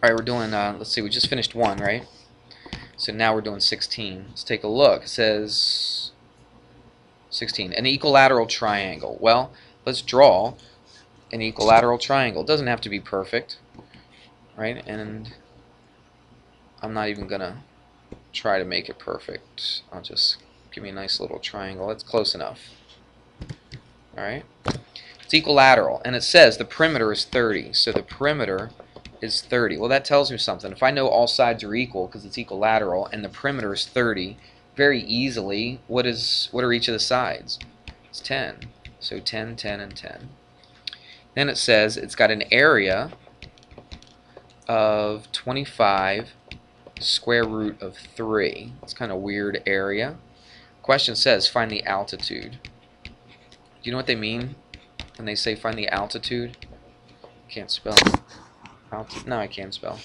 Alright, we're doing, let's see, we just finished 1, right? So now we're doing 16. Let's take a look. It says 16. An equilateral triangle. Well, let's draw an equilateral triangle. It doesn't have to be perfect, right? And I'm not even going to try to make it perfect. I'll just give me a nice little triangle. That's close enough. Alright? It's equilateral, and it says the perimeter is 30. So the perimeter is 30. Well, that tells me something. If I know all sides are equal because it's equilateral and the perimeter is 30, very easily, what are each of the sides? It's 10. So 10, 10, and 10. Then it says it's got an area of 25 square root of 3. It's kind of weird area. Question says find the altitude. Do you know what they mean when they say find the altitude? Can't spell. No, I can spell.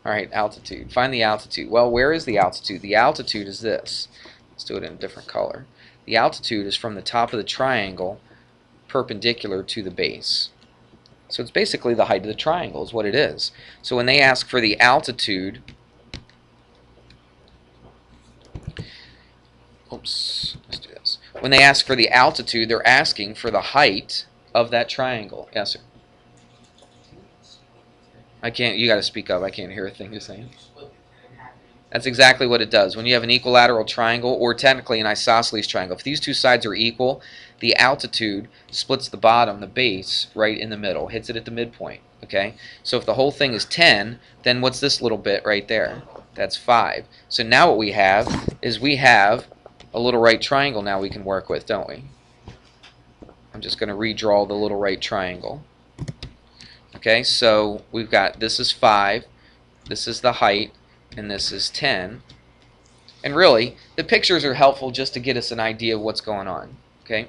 Alright, altitude. Find the altitude. Well, where is the altitude? The altitude is this. Let's do it in a different color. The altitude is from the top of the triangle perpendicular to the base. So it's basically the height of the triangle is what it is. So when they ask for the altitude, oops, let's do this. When they ask for the altitude, they're asking for the height of that triangle. Yes, sir. I can't, you got to speak up. I can't hear a thing you're saying. That's exactly what it does. When you have an equilateral triangle, or technically an isosceles triangle, if these two sides are equal, the altitude splits the bottom, the base, right in the middle, hits it at the midpoint. Okay? So if the whole thing is 10, then what's this little bit right there? That's 5. So now what we have is we have a little right triangle now we can work with, don't we? I'm just going to redraw the little right triangle. Okay, so we've got, this is 5, this is the height, and this is 10. And really, the pictures are helpful just to get us an idea of what's going on. Okay,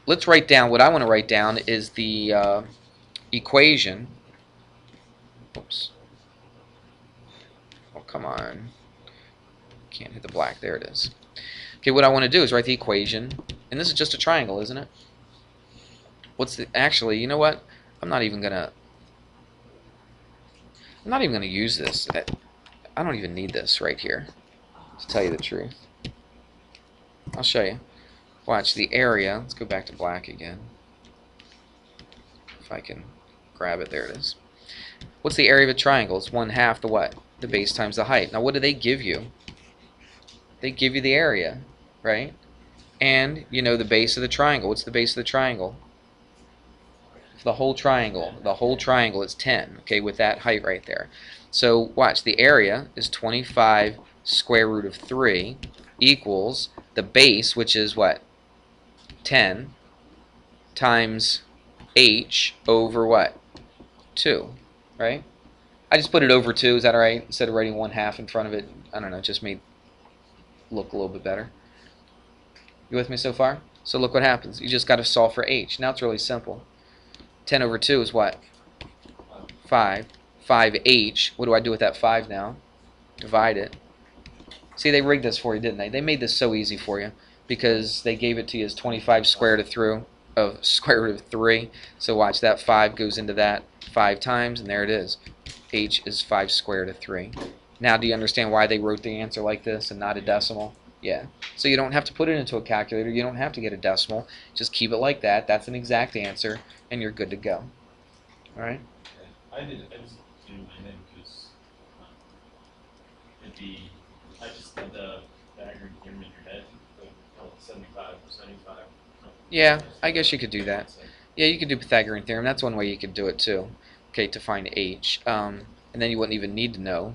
let's write down, what I want to write down is the equation. Oops. Oh, come on. Can't hit the black. There it is. Okay, what I want to do is write the equation, and this is just a triangle, isn't it? Actually, you know what? I'm not even gonna use this. I don't even need this right here, to tell you the truth. I'll show you. Watch the area. Let's go back to black again. If I can grab it, there it is. What's the area of a triangle? It's 1/2 the what? The base times the height. Now what do they give you? They give you the area, right? And you know the base of the triangle. What's the base of the triangle? The whole triangle is 10, okay, with that height right there. So watch, the area is 25 square root of 3 equals the base, which is what? 10 times h over what? 2, right? I just put it over 2, is that alright? Instead of writing 1/2 in front of it, I don't know, it just made it look a little bit better. You with me so far? So look what happens. You just got to solve for h. Now it's really simple. 10 over 2 is what? 5. 5h. What do I do with that 5 now? Divide it. See, they rigged this for you, didn't they? They made this so easy for you because they gave it to you as 25 square root of 3. So watch, that 5 goes into that 5 times, and there it is. H is 5 square root of 3. Now do you understand why they wrote the answer like this and not a decimal? Yeah. So you don't have to put it into a calculator. You don't have to get a decimal. Just keep it like that. That's an exact answer, and you're good to go. All right? I just do my name because I just did the Pythagorean Theorem in your head, but 75 or 75. Yeah, I guess you could do that. Yeah, you could do Pythagorean Theorem. That's one way you could do it too. Okay, to find h. And then you wouldn't even need to know,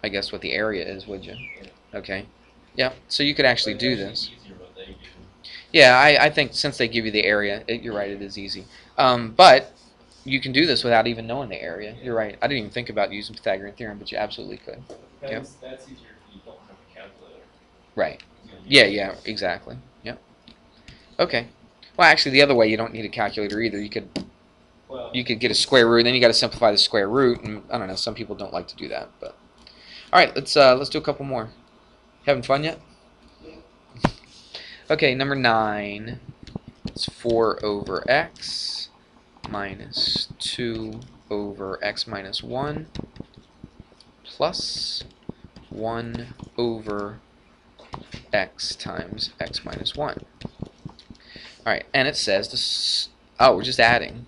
I guess, what the area is, would you? Okay. Yeah, so you could actually do this. Yeah, I think since they give you the area, you're right, it is easy. But you can do this without even knowing the area. You're right. I didn't even think about using Pythagorean Theorem, but you absolutely could. That's easier if you don't have a calculator. Right. Yeah, exactly. Yep. Okay. Well, actually, the other way, you don't need a calculator either. You could get a square root, then you got to simplify the square root, and I don't know. Some people don't like to do that, but all right. Let's do a couple more. Having fun yet? Okay, number 9. It's 4 over x minus 2 over x minus 1 plus 1 over x times x minus 1. Alright, and it says this. Oh, we're just adding.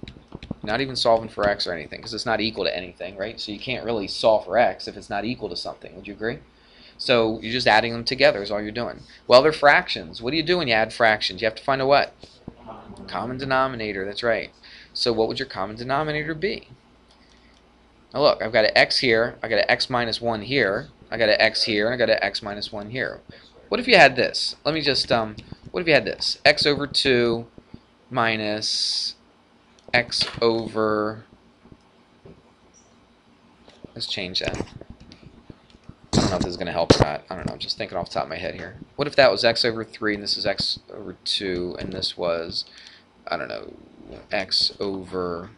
Not even solving for x or anything, because it's not equal to anything, right? So you can't really solve for x if it's not equal to something. Would you agree? So you're just adding them together is all you're doing. Well, they're fractions. What do you do when you add fractions? You have to find a what? Common denominator. That's right. So what would your common denominator be? Now look, I've got an x here, I got an x minus 1 here, I got an x here, and I got an x minus 1 here. What if you had this? Let me just, what if you had this? X over 2 minus x over, let's change that. I don't know if this is going to help or not. I don't know. I'm just thinking off the top of my head here. What if that was x over 3 and this is x over 2 and this was, I don't know, x over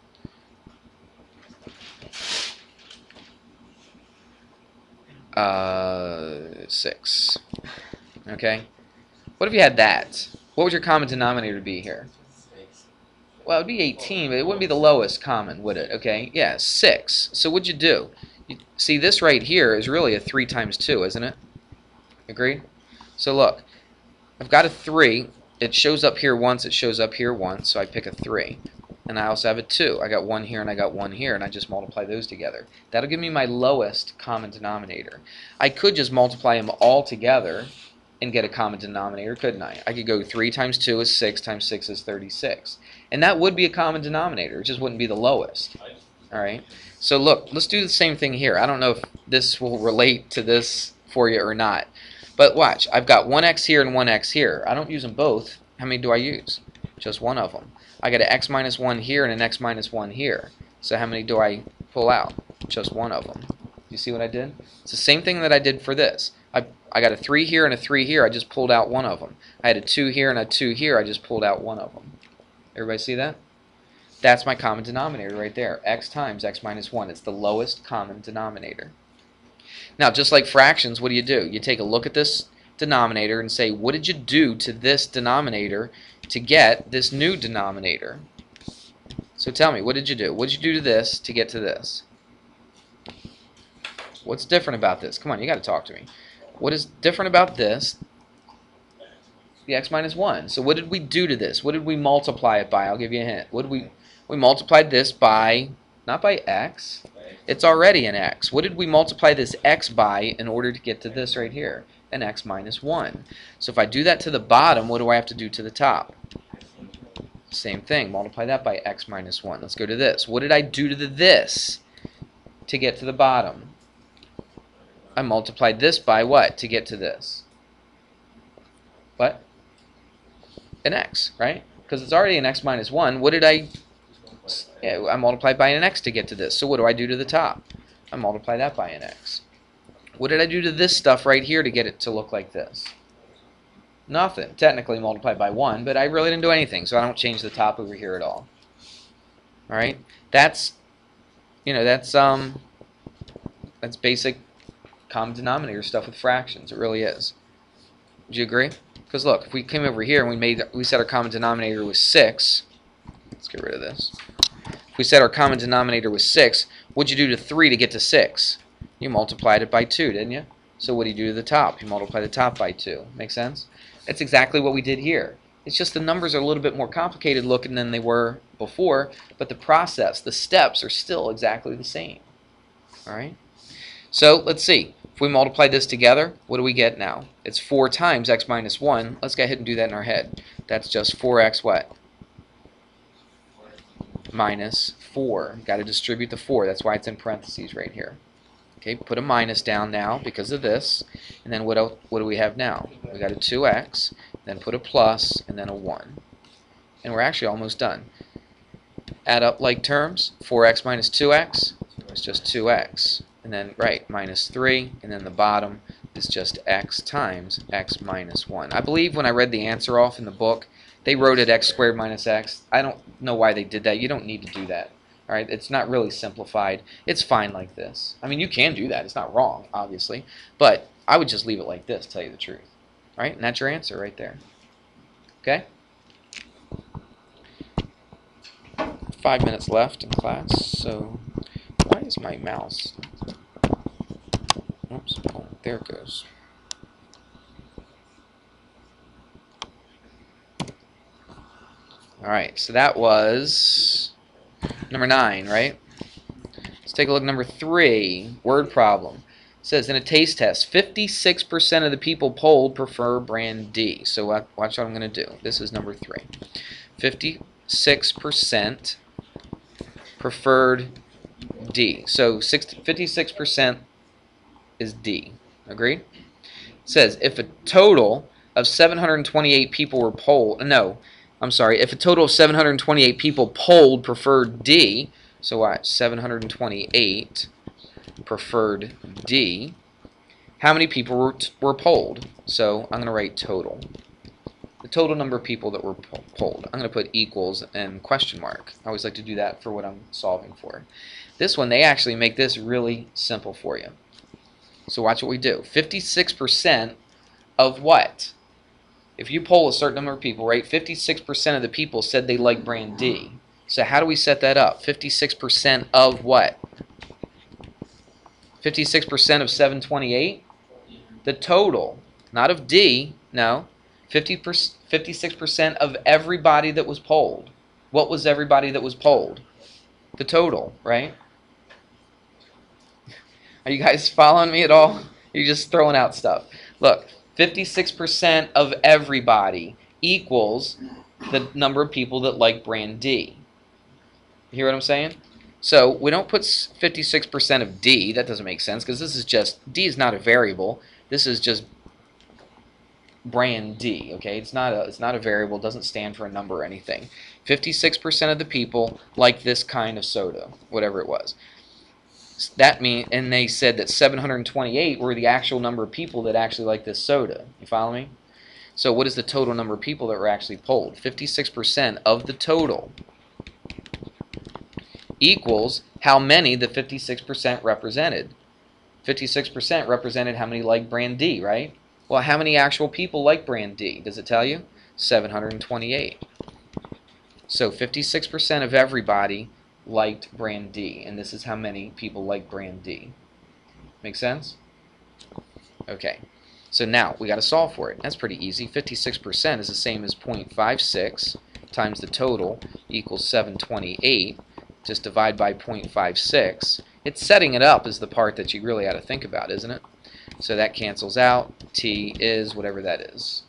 6. Okay? What if you had that? What would your common denominator be here? Well, it would be 18, but it wouldn't be the lowest common, would it? Okay? Yeah, 6. So what'd you do? You see, this right here is really a 3 times 2, isn't it? Agreed? So look, I've got a 3. It shows up here once, it shows up here once, so I pick a 3. And I also have a 2. I got 1 here and I got 1 here, and I just multiply those together. That'll give me my lowest common denominator. I could just multiply them all together and get a common denominator, couldn't I? I could go 3 times 2 is 6 times 6 is 36. And that would be a common denominator. It just wouldn't be the lowest. Alright? So look, let's do the same thing here. I don't know if this will relate to this for you or not. But watch, I've got 1x here and 1x here. I don't use them both. How many do I use? Just one of them. I got an x minus 1 here and an x minus 1 here. So how many do I pull out? Just one of them. You see what I did? It's the same thing that I did for this. I got a 3 here and a 3 here. I just pulled out one of them. I had a 2 here and a 2 here. I just pulled out one of them. Everybody see that? That's my common denominator right there. X times x minus 1. It's the lowest common denominator. Now, just like fractions, what do? You take a look at this denominator and say, what did you do to this denominator to get this new denominator? So tell me, what did you do? What did you do to this to get to this? What's different about this? Come on, you got to talk to me. What is different about this? The x minus 1. So what did we do to this? What did we multiply it by? I'll give you a hint. What did we multiplied this by, not by x. It's already an x. What did we multiply this x by in order to get to this right here? An x minus 1. So if I do that to the bottom, what do I have to do to the top? Same thing. Multiply that by x minus 1. Let's go to this. What did I do to this to get to the bottom? I multiplied this by what to get to this? What? An x, right? Because it's already an x minus 1. What did I... Yeah, I multiplied by an x to get to this. So what do I do to the top? I multiply that by an x. What did I do to this stuff right here to get it to look like this? Nothing. Technically multiplied by 1, but I really didn't do anything, so I don't change the top over here at all. Alright? That's, that's basic common denominator stuff with fractions. It really is. Would you agree? Because look, if we came over here and we said our common denominator was 6, let's get rid of this. If we said our common denominator was 6, what'd you do to 3 to get to 6? You multiplied it by 2, didn't you? So what do you do to the top? You multiply the top by 2. Make sense? That's exactly what we did here. It's just the numbers are a little bit more complicated looking than they were before, but the process, the steps are still exactly the same. Alright? So let's see. If we multiply this together, what do we get now? It's 4 times x minus 1. Let's go ahead and do that in our head. That's just 4x what? Minus 4. Got to distribute the 4. That's why it's in parentheses right here. Okay, put a minus down now because of this. And then what do we have now? We got a 2x, then put a plus, and then a 1. And we're actually almost done. Add up like terms. 4x minus 2x is just 2x. And then, right, minus 3, and then the bottom is just x times x minus 1. I believe when I read the answer off in the book, they wrote it x squared minus x. I don't know why they did that. You don't need to do that. All right, it's not really simplified. It's fine like this. I mean, you can do that. It's not wrong, obviously. But I would just leave it like this, to tell you the truth. All right, and that's your answer right there. Okay? 5 minutes left in class, so why is my mouse? Oops, oh, there it goes. Alright, so that was number 9, right? Let's take a look at number 3, word problem. It says, in a taste test, 56% of the people polled prefer brand D. So watch what I'm going to do. This is number 3. 56% preferred D. So 56% is D. Agreed? It says, if a total of 728 people were polled, no, I'm sorry, if a total of 728 people polled preferred D, so watch, 728 preferred D, how many people were polled? So I'm going to write total. The total number of people that were polled. I'm going to put equals and question mark. I always like to do that for what I'm solving for. This one, they actually make this really simple for you. So watch what we do. 56% of what? If you poll a certain number of people, right, 56% of the people said they like brand D. So how do we set that up? 56% of what? 56% of 728? The total. Not of D, no. 56% of everybody that was polled. What was everybody that was polled? The total, right? Are you guys following me at all? You're just throwing out stuff. Look, 56% of everybody equals the number of people that like brand D. You hear what I'm saying? So we don't put 56% of D. That doesn't make sense because this is just, D is not a variable. This is just brand D, okay? It's not a variable, it doesn't stand for a number or anything. 56% of the people like this kind of soda, whatever it was. That mean, and they said that 728 were the actual number of people that actually like this soda. You follow me? So what is the total number of people that were actually polled? 56% of the total equals how many the 56% represented. 56% represented how many like brand D, right? Well, how many actual people like brand D? Does it tell you? 728. So 56% of everybody liked brand D, and this is how many people like brand D. Make sense? Okay. So now we got to solve for it. That's pretty easy. 56% is the same as 0.56 times the total equals 728. Just divide by 0.56. It's setting it up is the part that you really got to think about, isn't it? So that cancels out. T is whatever that is.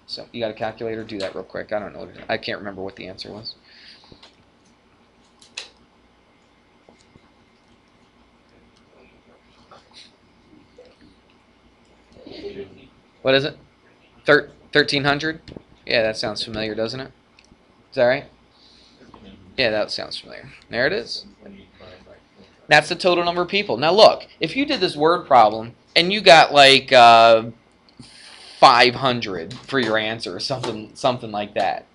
So you got a calculator? Do that real quick. I don't know. I can't remember what the answer was. What is it? 1300? Yeah, that sounds familiar, doesn't it? Is that right? Yeah, that sounds familiar. There it is. That's the total number of people. Now look, if you did this word problem and you got like 500 for your answer or something like that,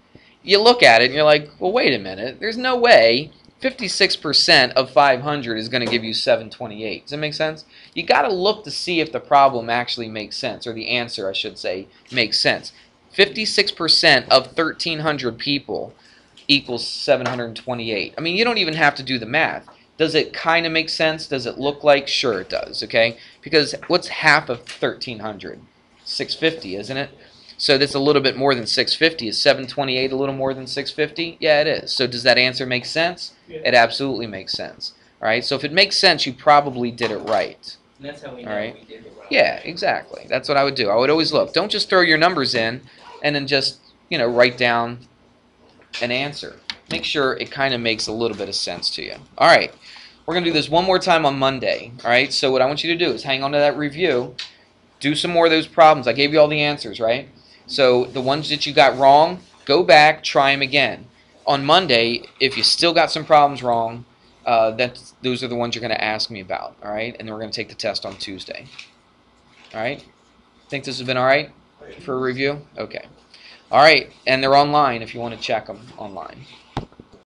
you look at it and you're like, well, wait a minute. There's no way 56% of 500 is going to give you 728. Does that make sense? You got to look to see if the problem actually makes sense, or the answer, I should say, makes sense. 56% of 1,300 people equals 728. I mean, you don't even have to do the math. Does it kind of make sense? Does it look like? Sure it does, okay? Because what's half of 1,300? 650, isn't it? So that's a little bit more than 650. Is 728 a little more than 650? Yeah, it is. So does that answer make sense? Yeah. It absolutely makes sense. All right, so if it makes sense, you probably did it right. And that's how we know All right. we did it right. Yeah, exactly. That's what I would do. I would always look. Don't just throw your numbers in and then just, write down an answer. Make sure it kind of makes a little bit of sense to you. All right, we're going to do this one more time on Monday. All right, so what I want you to do is hang on to that review. Do some more of those problems. I gave you all the answers, right? So the ones that you got wrong, go back, try them again. On Monday, if you still got some problems wrong, those are the ones you're going to ask me about. All right, and then we're going to take the test on Tuesday. All right? Think this has been all right for a review? Okay. All right, and they're online if you want to check them online.